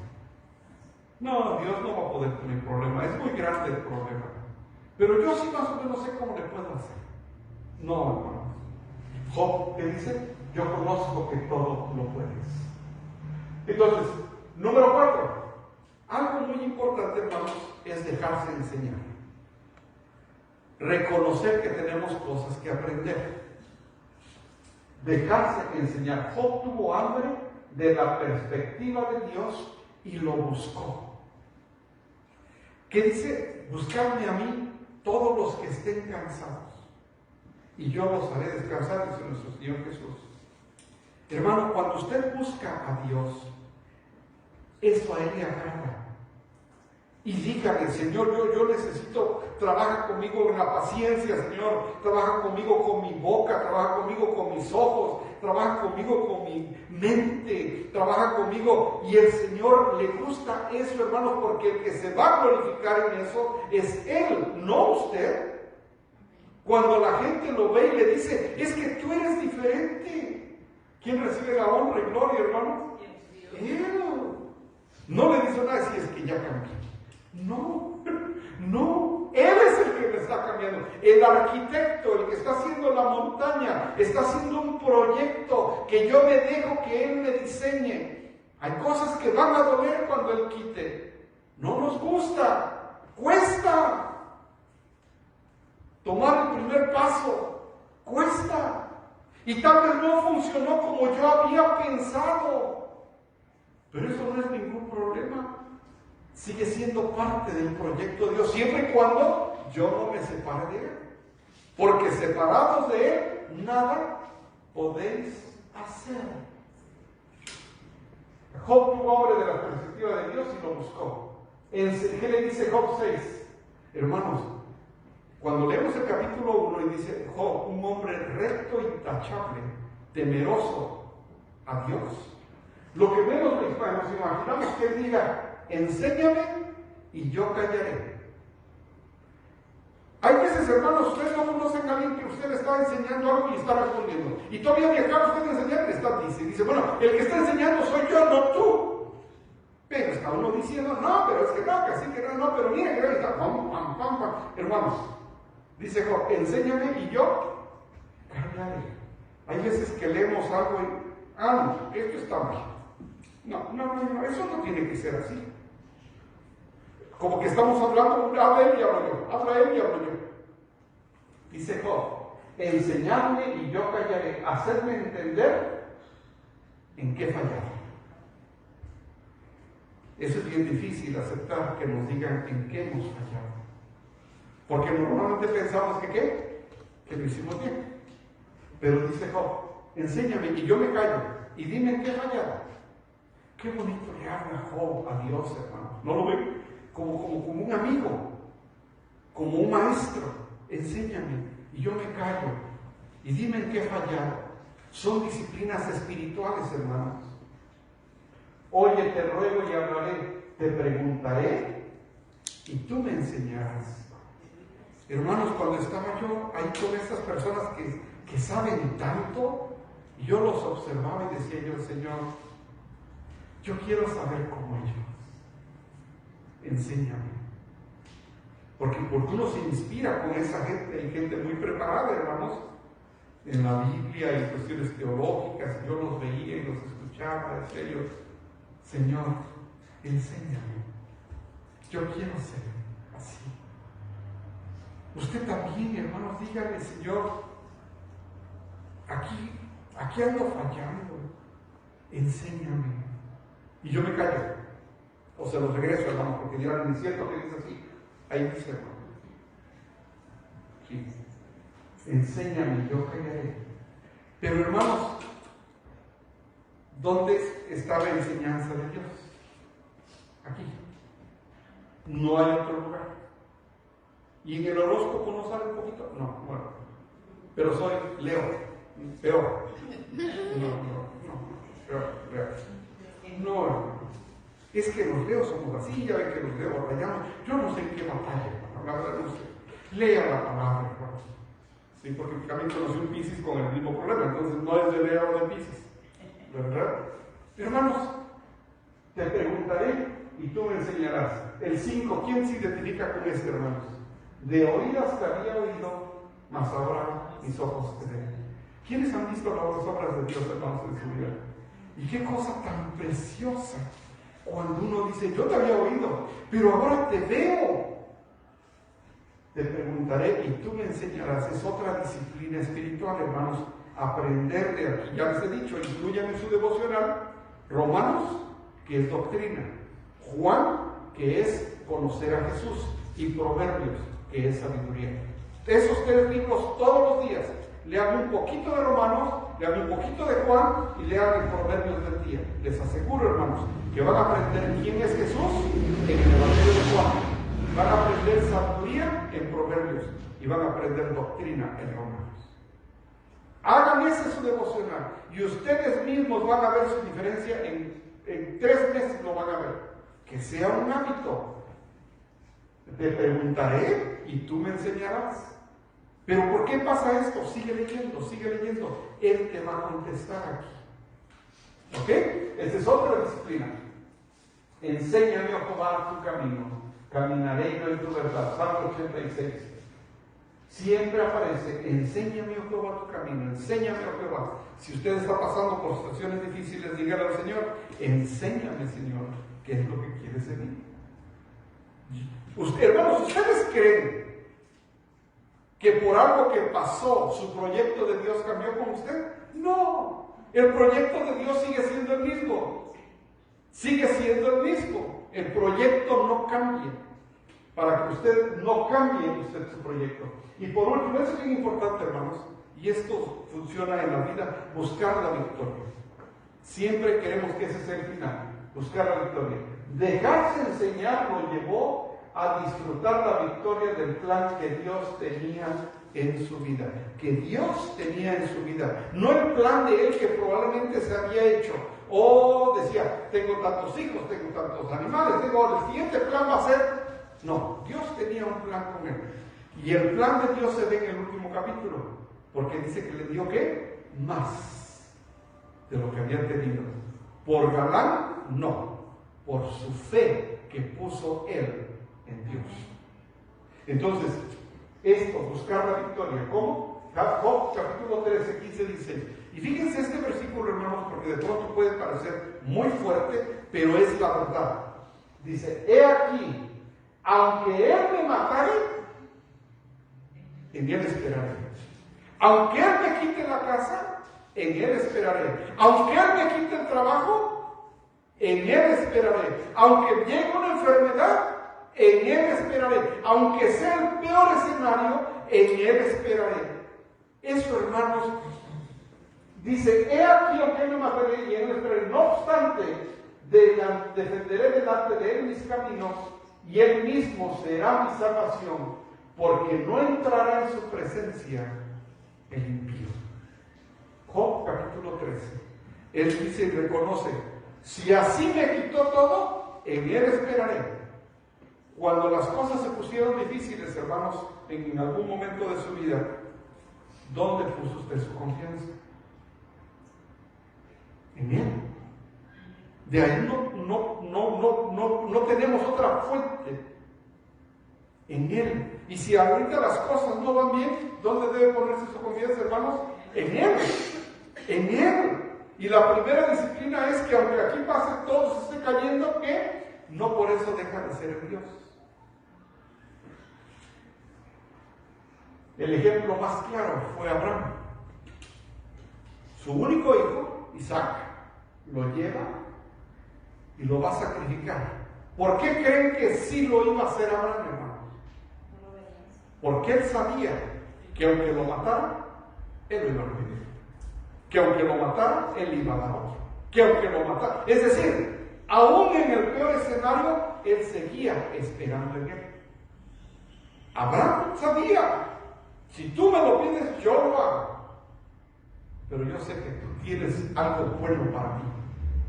No, Dios no va a poder con mi problema, es muy grande el problema. Pero yo sí más o menos sé cómo le puedo hacer. No, hermanos. Job, ¿qué dice? Yo conozco que todo lo puedes. Entonces, número 4. Algo muy importante, hermanos, es dejarse enseñar. Reconocer que tenemos cosas que aprender. Dejarse enseñar. Job tuvo hambre de la perspectiva de Dios y lo buscó. ¿Qué dice? Buscarme a mí todos los que estén cansados y yo los haré descansar, dice nuestro Señor Jesús. Hermano, cuando usted busca a Dios, eso a Él le agrada. Y dígale, Señor, yo necesito, trabaja conmigo en la paciencia, Señor, trabaja conmigo con mi boca, trabaja conmigo con mis ojos, trabaja conmigo con mi mente, trabaja conmigo. Y el Señor le gusta eso, hermanos, porque el que se va a glorificar en eso es Él, no usted. Cuando la gente lo ve y le dice, es que tú eres diferente. ¿Quién recibe la honra y gloria, hermanos? Él. No le dice nada si es que ya cambió. No, Él es el que me está cambiando. El arquitecto, el que está haciendo la montaña, está haciendo un proyecto que yo me dejo que Él me diseñe. Hay cosas que van a doler cuando Él quite. No nos gusta, cuesta. Tomar el primer paso, cuesta. Y tal vez no funcionó como yo había pensado. Pero eso no es ningún problema. Sigue siendo parte del proyecto de Dios, siempre y cuando yo no me separe de Él. Porque separados de Él, nada podéis hacer. Job tuvo hambre de la perspectiva de Dios y lo buscó. ¿Qué le dice Job 6? Hermanos, cuando leemos el capítulo 1 y dice Job, un hombre recto e intachable, temeroso a Dios, lo que menos nos imaginamos que Él diga, enséñame y yo callaré. Hay veces, hermanos, ustedes no conocen a alguien que usted le está enseñando algo y está respondiendo. Y todavía que acaba usted de enseñar, dice, bueno, el que está enseñando soy yo, no tú. Pero está uno diciendo, no, pero es que no, que así que no, pero mira que está, pam, pam, pam, pam. Hermanos, dice Job, enséñame y yo callaré. Hay veces que leemos algo y, no, esto está mal. No, eso no tiene que ser así. Como que estamos hablando, habla él y hablo yo, habla él y hablo yo. Dice Job, enseñadme y yo callaré, hacerme entender en qué fallar. Eso es bien difícil, aceptar que nos digan en qué hemos fallado. Porque normalmente pensamos que ¿qué? Que lo hicimos bien. Pero dice Job, enséñame y yo me callo y dime en qué he fallado. Qué bonito le habla Job a Dios, hermano. ¿No lo ven? Como un amigo, como un maestro. Enséñame y yo me callo y dime en qué he fallado. Son disciplinas espirituales, hermanos. Oye, te ruego y hablaré, te preguntaré y tú me enseñarás. Hermanos, cuando estaba yo ahí con estas personas que saben tanto, yo los observaba y decía yo, Señor, yo quiero saber cómo ellos. Enséñame. Porque uno se inspira con esa gente, hay gente muy preparada, hermanos, en la Biblia, en cuestiones teológicas. Yo los veía y los escuchaba, decía yo, Señor, enséñame. Yo quiero ser así. Usted también, hermanos, dígale, Señor, aquí ando fallando, enséñame. Y yo me callo. O se los regreso, hermano, porque dirán, ¿es cierto que dice así? Ahí dice, hermano. Sí. Enséñame, yo callaré. Pero, hermanos, ¿dónde está la enseñanza de Dios? Aquí. No hay otro lugar. ¿Y en el horóscopo no sale un poquito? No, bueno. Pero soy Leo. Peor. Peor. No, hermano. Es que los leos somos así, ya ven que los leos batallamos. Yo no sé en qué batalla, hermano, la verdad no sé. Lea la palabra, hermano. Sí, porque también conocí un Piscis con el mismo problema, entonces no es de Leo o de Piscis, ¿verdad? Hermanos, te preguntaré y tú me enseñarás. El 5, ¿quién se identifica con este, hermanos? De oídas te había oído, mas ahora mis ojos te ven. ¿Quiénes han visto las obras de Dios, hermanos, en su vida? Y qué cosa tan preciosa cuando uno dice, yo te había oído, pero ahora te veo. Te preguntaré y tú me enseñarás. Es otra disciplina espiritual, hermanos. Aprender de aquí. Ya les he dicho, incluyan en su devocional Romanos, que es doctrina, Juan, que es conocer a Jesús, y Proverbios, que es sabiduría. Esos 3 libros todos los días. Lean un poquito de Romanos, lean un poquito de Juan y lean el Proverbios del día. Les aseguro, hermanos, que van a aprender quién es Jesús en el Evangelio de Juan. Van a aprender sabiduría en Proverbios y van a aprender doctrina en Romanos. Hagan ese su devocional y ustedes mismos van a ver su diferencia en 3 meses, lo van a ver. Que sea un hábito. Te preguntaré y tú me enseñarás. Pero ¿por qué pasa esto? Sigue leyendo, sigue leyendo. Él te va a contestar aquí. ¿Ok? Esta es otra disciplina. Enséñame a Jehová tu camino, caminaré yo en tu verdad. Salmo 86. Siempre aparece, enséñame a Jehová tu camino, enséñame a Jehová. Si usted está pasando por situaciones difíciles, dígale al Señor, enséñame, Señor, qué es lo que quieres de mí. Hermanos, ¿ustedes creen que por algo que pasó, su proyecto de Dios cambió con usted? No, el proyecto de Dios sigue siendo el mismo. Sigue siendo el mismo. El proyecto no cambia. Para que usted no cambie usted su proyecto. Y por último, eso es bien importante, hermanos, y esto funciona en la vida, buscar la victoria. Siempre queremos que ese sea el final, buscar la victoria. Dejarse enseñar lo llevó a disfrutar la victoria del plan que Dios tenía en su vida. Que Dios tenía en su vida. No el plan de él que probablemente se había hecho. O decía, tengo tantos hijos, tengo tantos animales, el siguiente plan va a ser... No, Dios tenía un plan con él. Y el plan de Dios se ve en el último capítulo. Porque dice que le dio, ¿qué? Más de lo que había tenido. Por galán, no. Por su fe que puso él en Dios. Entonces, esto, buscar la victoria. ¿Cómo? Job capítulo 13, 15, 16. Y fíjense este versículo, hermanos, porque de pronto puede parecer muy fuerte, pero es la verdad. Dice, he aquí, aunque él me matare, en él esperaré. Aunque él me quite la casa, en él esperaré. Aunque él me quite el trabajo, en él esperaré. Aunque llegue una enfermedad, en él esperaré. Aunque sea el peor escenario, en él esperaré. Eso, hermanos, dice, he aquí, aunque él me mataré, y en él esperaré. No obstante, defenderé delante de él mis caminos, y él mismo será mi salvación, porque no entrará en su presencia el impío. Job capítulo 13. Él dice y reconoce, si así me quitó todo, en él esperaré. Cuando las cosas se pusieron difíciles, hermanos, en algún momento de su vida, ¿dónde puso usted su confianza? En él. De ahí no tenemos otra fuente. En él. Y si ahorita las cosas no van bien, ¿dónde debe ponerse su confianza, hermanos? En él. En él. Y la primera disciplina es que aunque aquí pase todo se esté cayendo, que no por eso deja de ser Dios. El ejemplo más claro fue Abraham. Su único hijo, Isaac, lo lleva y lo va a sacrificar. ¿Por qué creen que sí lo iba a hacer Abraham, hermanos? Porque él sabía que aunque lo matara, él lo iba a recibir. Que aunque lo matara, él iba a dar otro. Que aunque lo matara, es decir, aún en el peor escenario, él seguía esperando en él. Abraham sabía, si tú me lo pides, yo lo hago. pero yo sé que tú tienes algo bueno para mí.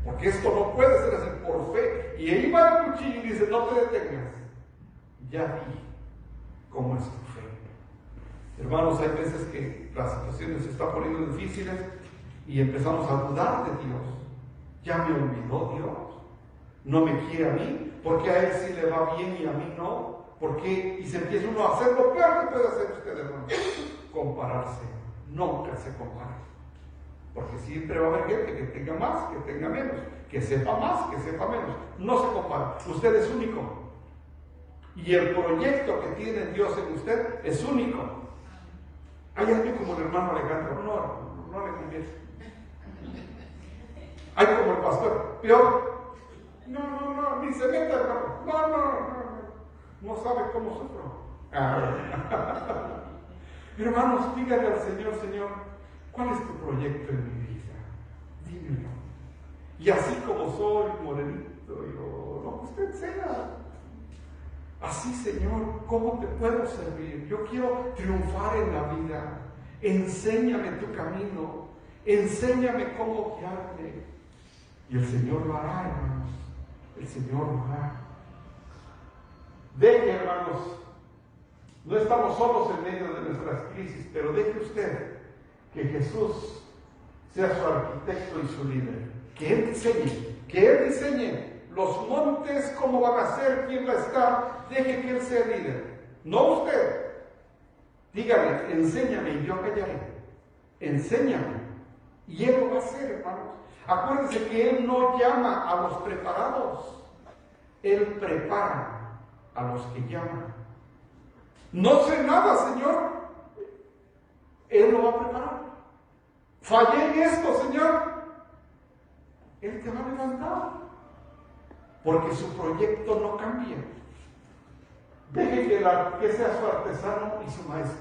Porque esto no puede ser así por fe. Y ahí va el cuchillo y dice, no te detengas. Ya vi cómo es tu fe. Hermanos, hay veces que las situaciones se están poniendo difíciles y empezamos a dudar de Dios. ¿Ya me olvidó Dios? ¿No me quiere a mí? ¿Por qué a Él sí le va bien y a mí no? ¿Por qué? Y se empieza uno a hacer lo peor que puede hacer usted, hermano. Compararse. Nunca se compare. Porque siempre va a haber gente que tenga más, que tenga menos, que sepa más, que sepa menos. No se compara. Usted es único. Y el proyecto que tiene Dios en usted es único. Hay alguien como el hermano Alejandro. No le conviene. Hay como el pastor. Peor. No, ni se meta, hermano. No sabe cómo sufro. Hermanos, díganle al Señor, Señor, ¿cuál es tu proyecto en mi vida? Dímelo. Y así como soy, morenito, lo que usted sea. Así, Señor, ¿cómo te puedo servir? Yo quiero triunfar en la vida. Enséñame tu camino. Enséñame cómo guiarme. Y el Señor lo hará, hermanos. El Señor lo hará. Deje, hermanos, no estamos solos en medio de nuestras crisis, pero deje usted que Jesús sea su arquitecto y su líder. Que Él diseñe los montes, cómo van a ser, quién va a estar. Deje que Él sea líder, no usted. Dígale, enséñame y yo callaré. Enséñame. Y Él lo va a hacer, hermanos. Acuérdense que Él no llama a los preparados. Él prepara a los que llaman. No sé nada, Señor. Él lo va a preparar. Fallé en esto, Señor. Él te va a levantar. Porque su proyecto no cambia. Deje que sea su artesano y su maestro.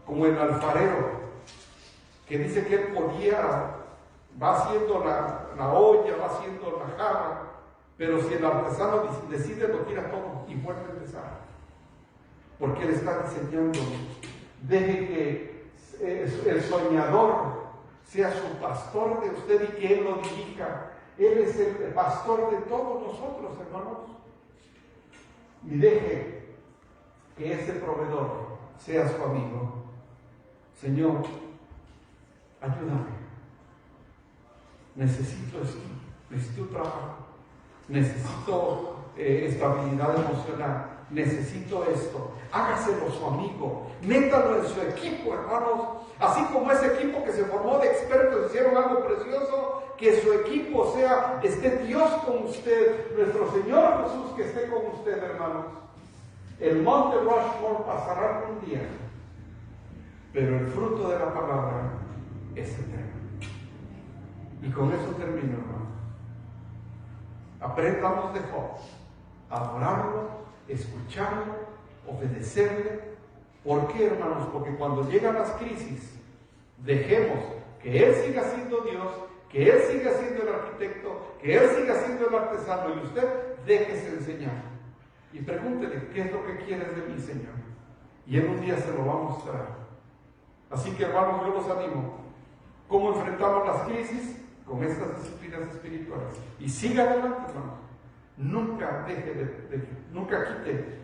Como el alfarero, que dice que él va haciendo la olla, va haciendo la jarra, pero si el artesano decide, lo tira todo y vuelve a empezar. Porque él está diseñando. Deje que el soñador sea su pastor de usted y que él lo dirija. Él es el pastor de todos nosotros, hermanos. Y deje que ese proveedor sea su amigo. Señor, ayúdame. Necesito esto. Necesito trabajo. Necesito estabilidad emocional. Necesito esto. Hágaselo su amigo. Métalo en su equipo, hermanos. Así como ese equipo que se formó de expertos hicieron algo precioso, que su equipo esté Dios con usted, nuestro Señor Jesús que esté con usted, hermanos. El monte Rushmore pasará un día, pero el fruto de la palabra es eterno. Y con eso termino, hermanos. Aprendamos de Job, adorarlo, escucharlo, obedecerle. ¿Por qué, hermanos? Porque cuando llegan las crisis, dejemos que Él siga siendo Dios, que Él siga siendo el arquitecto, que Él siga siendo el artesano, y usted déjese enseñar. Y pregúntele, ¿qué es lo que quieres de mí, Señor? Y Él un día se lo va a mostrar. Así que, hermanos, yo los animo. ¿Cómo enfrentamos las crisis? Con estas disciplinas espirituales. Y siga adelante, hermanos. Nunca nunca quite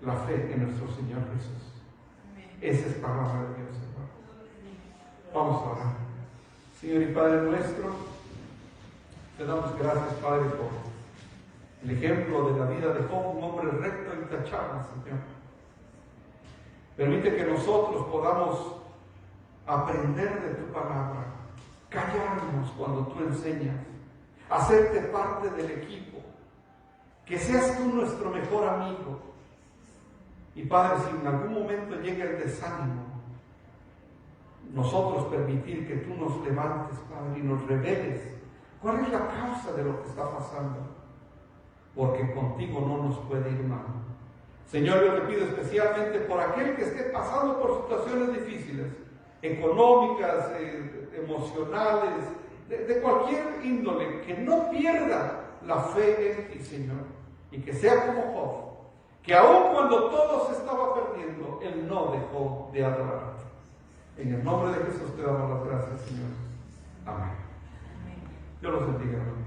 la fe en nuestro Señor Jesús. Esa es palabra de Dios, hermano. Vamos a orar. Señor y Padre nuestro, te damos gracias, Padre, por el ejemplo de la vida de Job, un hombre recto e intachable, Señor. Permite que nosotros podamos aprender de tu palabra, callarnos cuando tú enseñas, hacerte parte del equipo, que seas tú nuestro mejor amigo. Y Padre, si en algún momento llega el desánimo, nosotros permitir que tú nos levantes, Padre, y nos reveles cuál es la causa de lo que está pasando, porque contigo no nos puede ir mal. Señor, yo te pido especialmente por aquel que esté pasando por situaciones difíciles, económicas, emocionales, de cualquier índole, que no pierda la fe en ti, Señor, y que sea como Job, que aun cuando todo se estaba perdiendo, él no dejó de adorarte. En el nombre de Jesús te damos las gracias, Señor. Amén. Dios los bendiga, hermano.